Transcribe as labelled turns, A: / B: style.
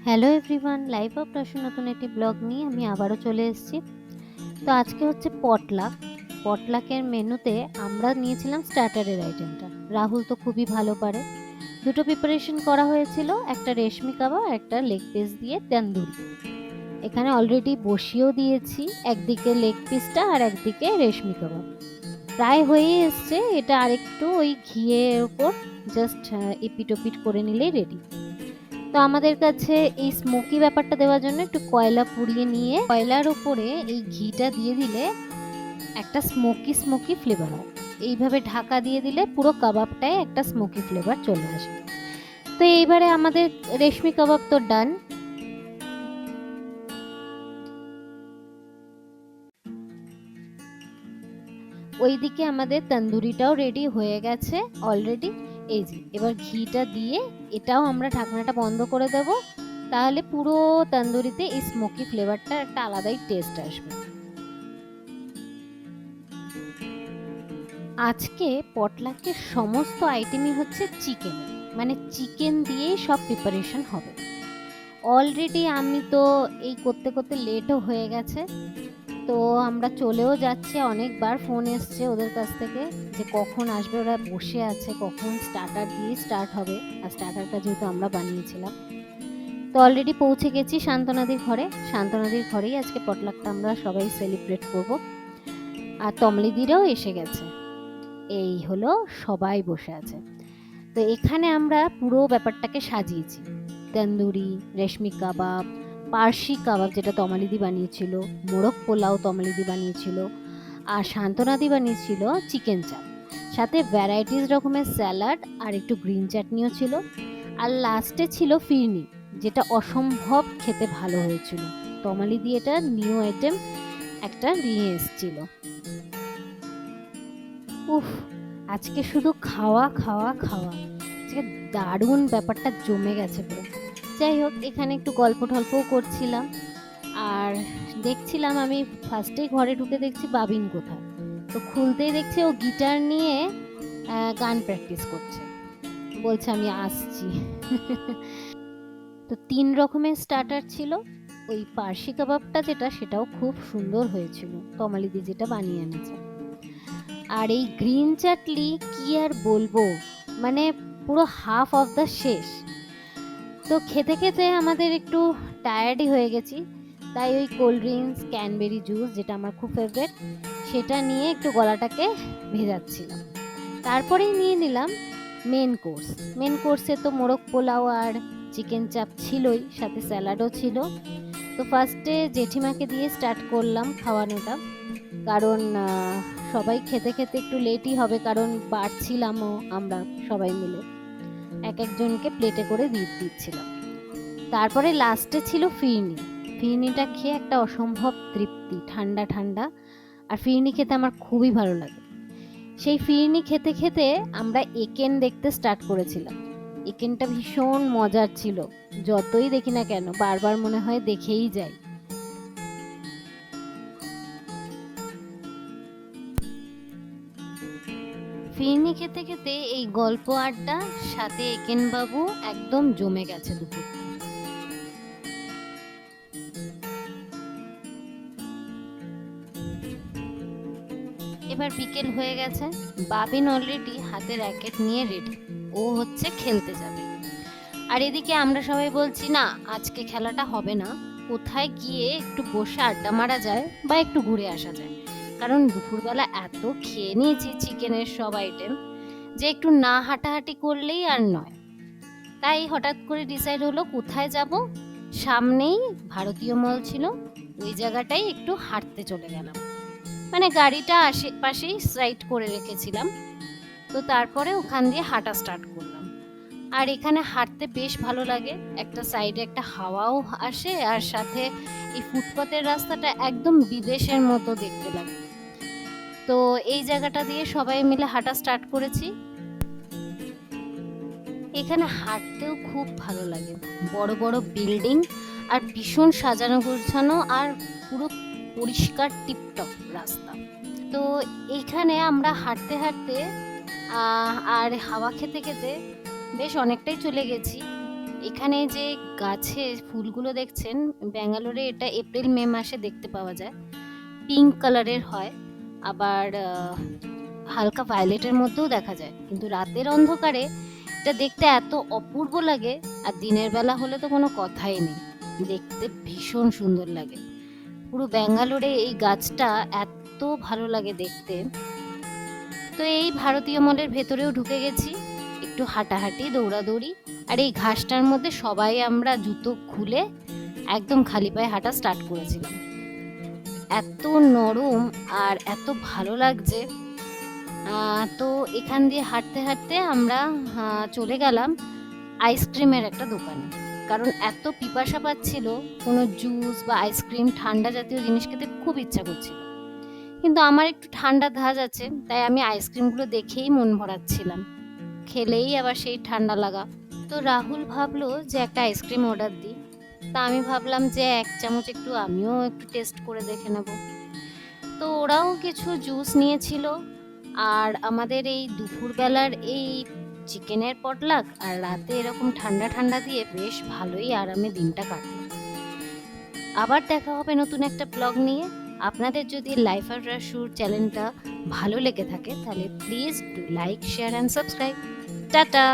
A: Hello everyone, life of রসুন নতুন একটি ব্লগ নিয়ে আমি আবারও চলে এসেছি। তো আজকে হচ্ছে পটলাক। পটলাকের মেনুতে আমরা নিয়েছিলাম স্টার্টারের আইটেমটা। রাহুল তো খুবই ভালো পারে। দুটো প্রিপারেশন করা হয়েছিল, একটা রেশমি কাবাব আর একটা লেগ পিস দিয়ে তন্দুরি। এখানে অলরেডি বসিয়েও দিয়েছি, একদিকে লেগ পিসটা আর একদিকে রেশমি কাবাব। প্রায় হয়ে এসছে, এটা আরেকটু ওই ঘিয়ের ওপর জাস্ট এপিট ওপিট করে নিলেই রেডি। তো আমাদের কাছে এই স্মোকি ব্যাপারটা দেওয়ার জন্য একটু কয়লা পুড়িয়ে নিয়ে কয়লার উপরে এই ঘিটা দিয়ে দিলে একটা স্মোকি স্মোকি ফ্লেভার হয়। এইভাবে ঢাকা দিয়ে দিলে পুরো কাবাবটায় একটা স্মোকি ফ্লেভার চলে আসে। তো এইবারে আমাদের রেশমি কাবাব তো ডান। ওইদিকে আমাদের তন্দুরিটাও রেডি হয়ে গেছে অলরেডি। এই যে এবার ঘিটা দিয়ে এটাও আমরা ঢাকনাটা বন্ধ করে দেব, তাহলে পুরো তন্দুরিতে এই স্মোকি ফ্লেভারটা একটা আলাদাই টেস্ট আসবে। আজকে পটলাকের সমস্ত আইটেমই হচ্ছে চিকেন, মানে চিকেন দিয়েই সব প্রিপারেশন হবে। অলরেডি আমি তো এই করতে করতে লেটও হয়ে গেছে, তো আমরা চলেও যাচ্ছি। অনেকবার ফোন এসছে ওদের কাছ থেকে যে কখন আসবে, ওরা বসে আছে কখন স্টার্টার দিয়ে স্টার্ট হবে। আর স্টার্টারটা যেহেতু আমরা বানিয়েছিলাম, তো অলরেডি পৌঁছে গেছি শান্তনাদির ঘরে। শান্তনাদির ঘরেই আজকে পটলাকটা আমরা সবাই সেলিব্রেট করব। আর তমলিদিরাও এসে গেছে। এই হলো, সবাই বসে আছে। তো এখানে আমরা পুরো ব্যাপারটাকে সাজিয়েছি। তন্দুরি, রেশমি কাবাব, পার্সি কাবাব যেটা তমালিদি বানিয়েছিল, মোরগ পোলাও তমালিদি বানিয়েছিল, আর শান্তনাদি বানিয়েছিল চিকেন চাপ, সাথে ভ্যারাইটিস রকমের স্যালাড আর একটু গ্রিন চাটনিও ছিল। আর লাস্টে ছিল ফিরনি, যেটা অসম্ভব খেতে ভালো হয়েছিল। তমালিদি এটা নিউ আইটেম একটা নিয়ে এসেছিল। উফ, আজকে শুধু খাওয়া খাওয়া খাওয়া, আজকে দারুণ ব্যাপারটা জমে গেছে পুরো। যাই হোক, এখানে একটু গল্প টল্পও করছিলাম। আর দেখছিলাম, আমি ফার্স্টেই ঘরে ঢুকে দেখছি বাবিন কোথায়। তো খুলতেই দেখছি ও গিটার নিয়ে গান প্র্যাকটিস করছে, বলছে আমি আসছি। তো 3 রকমের স্টার্টার ছিল। ওই পার্সি কাবাবটা যেটা, সেটাও খুব সুন্দর হয়েছিল, কমালিদি যেটা বানিয়ে এনেছে। আর এই গ্রিন চাটলি কি আর বলবো, মানে পুরো হাফ অফ দ্য শেষ। তো খেতে খেতে আমাদের একটু টায়ার্ডই হয়ে গেছি, তাই ওই কোল্ড ড্রিঙ্কস, ক্যানবেরি জুস যেটা আমার খুব ফেভারিট, সেটা নিয়ে একটু গলাটাকে ভেজাচ্ছিলাম। তারপরেই নিয়ে নিলাম মেন কোর্স। মেন কোর্সে তো মোরগ পোলাও আর চিকেন চাপ ছিলই, সাথে স্যালাডও ছিল। তো ফার্স্টে জেঠিমাকে দিয়ে স্টার্ট করলাম খাওয়ানোটা, কারণ সবাই খেতে খেতে একটু লেটই হবে, কারণ বাড়ছিলামও আমরা সবাই মিলে, এক একজনকে প্লেটে করে দিচ্ছিলাম। তারপরে লাস্টে ছিল ফিরনি। ফিরনিটা খেয়ে একটা অসম্ভব তৃপ্তি, ঠান্ডা ঠান্ডা। আর ফিরনি খেতে আমার খুবই ভালো লাগে। সেই ফিরনি খেতে খেতে আমরা একেন দেখতে স্টার্ট করেছিলাম। একেনটা ভীষণ মজার ছিল, যতই দেখি না কেন বারবার মনে হয় দেখেই যাই। ফিরনি খেতে খেতে এই গল্প আড্ডা সাথে একেন বাবু একদম জমে গেছে দুপুর। এবার বিকেল হয়ে গেছে, বাবিন অলরেডি হাতে র্যাকেট নিয়ে রেডি, ও হচ্ছে খেলতে যাবে। আর এদিকে আমরা সবাই বলছি না, আজকে খেলাটা হবে না, কোথায় গিয়ে একটু বসে আড্ডা মারা যায় বা একটু ঘুরে আসা যায়। কারণ দুপুরবেলা এত খেয়ে নিয়েছি চিকেনের সব আইটেম, যে একটু না হাঁটাহাঁটি করলেই আর নয়। তাই হঠাৎ করে ডিসাইড হলো কোথায় যাব। সামনেই ভারতীয় মল ছিল, ওই জায়গাটাই একটু হাঁটতে চলে গেলাম। মানে গাড়িটা আশেপাশেই সাইড করে রেখেছিলাম, তো তারপরে ওখান দিয়ে হাঁটা স্টার্ট করলাম। আর এখানে হাঁটতে বেশ ভালো লাগে, একটা সাইডে একটা হাওয়াও আসে, আর সাথে এই ফুটপাতের রাস্তাটা একদম বিদেশের মতো দেখতে লাগে। তো এই জায়গাটা দিয়ে সবাই মিলে হাঁটা স্টার্ট করেছি। এখানে হাঁটতেও খুব ভালো লাগে, বড় বড় বিল্ডিং আর ভীষণ সাজানো গোছানো, আর পুরো পরিষ্কার টিপটপ রাস্তা। তো এইখানে আমরা হাঁটতে হাঁটতে আর হাওয়া খেতে খেতে বেশ অনেকটাই চলে গেছি। এখানে যে গাছে ফুলগুলো দেখছেন, ব্যাঙ্গালোরে এটা এপ্রিল মে মাসে দেখতে পাওয়া যায়। পিঙ্ক কালারের হয়, আবার হালকা ভায়োলেটের মধ্যেও দেখা যায়, কিন্তু রাতের অন্ধকারে এটা দেখতে এত অপূর্ব লাগে, আর দিনের বেলা হলে তো কোনো কথাই নেই, দেখতে ভীষণ সুন্দর লাগে। পুরো ব্যাঙ্গালোরে এই গাছটা এত ভালো লাগে দেখতে। তো এই ভারতীয় মলের ভেতরেও ঢুকে গেছি, একটু হাঁটাহাঁটি দৌড়াদৌড়ি, আর এই ঘাসটার মধ্যে সবাই আমরা জুতো খুলে একদম খালি পায়ে হাঁটা স্টার্ট করেছিলাম। এত নরম আর এত ভালো লাগছে। তো এখান দিয়ে হাঁটতে হাঁটতে আমরা চলে গেলাম আইসক্রিমের একটা দোকানে, কারণ এত পিপাসা পাচ্ছিল, কোনো জুস বা আইসক্রিম ঠান্ডা জাতীয় জিনিস খেতে খুব ইচ্ছা করছিল, কিন্তু আমার একটু ঠান্ডা ধাঁচ আছে, তাই আমি আইসক্রিমগুলো দেখেই মন ভরাচ্ছিলাম, খেলেই আবার সেই ঠান্ডা লাগা। তো রাহুল ভাবলো যে একটা আইসক্রিম অর্ডার দিই, তা আমি ভাবলাম যে এক চামচ একটু আমিও একটু টেস্ট করে দেখে নেব। তো ওরাও কিছু জুস নিয়েছিল, আর আমাদের এই দুপুরবেলার এই চিকেনের পটলাক আর রাতে এরকম ঠান্ডা ঠান্ডা দিয়ে বেশ ভালোই আরামে দিনটা কাটলো। আবার দেখা হবে নতুন একটা ব্লগ নিয়ে। আপনাদের যদি লাইফ আর রাসুর চ্যানেলটা ভালো লেগে থাকে, তাহলে please do like, share and subscribe. Tata.